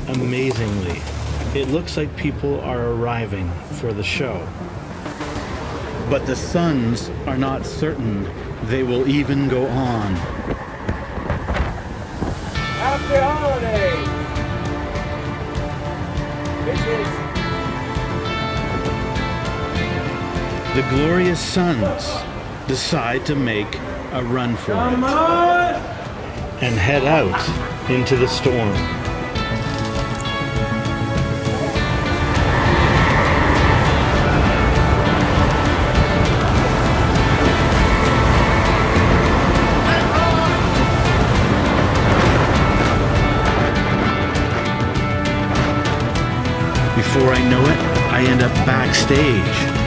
amazingly. It looks like people are arriving for the show. But the Suns are not certain they will even go on. Happy holidays! Bitches! The glorious Suns decide to make a run for it and head out into the storm. Before I know it, I end up backstage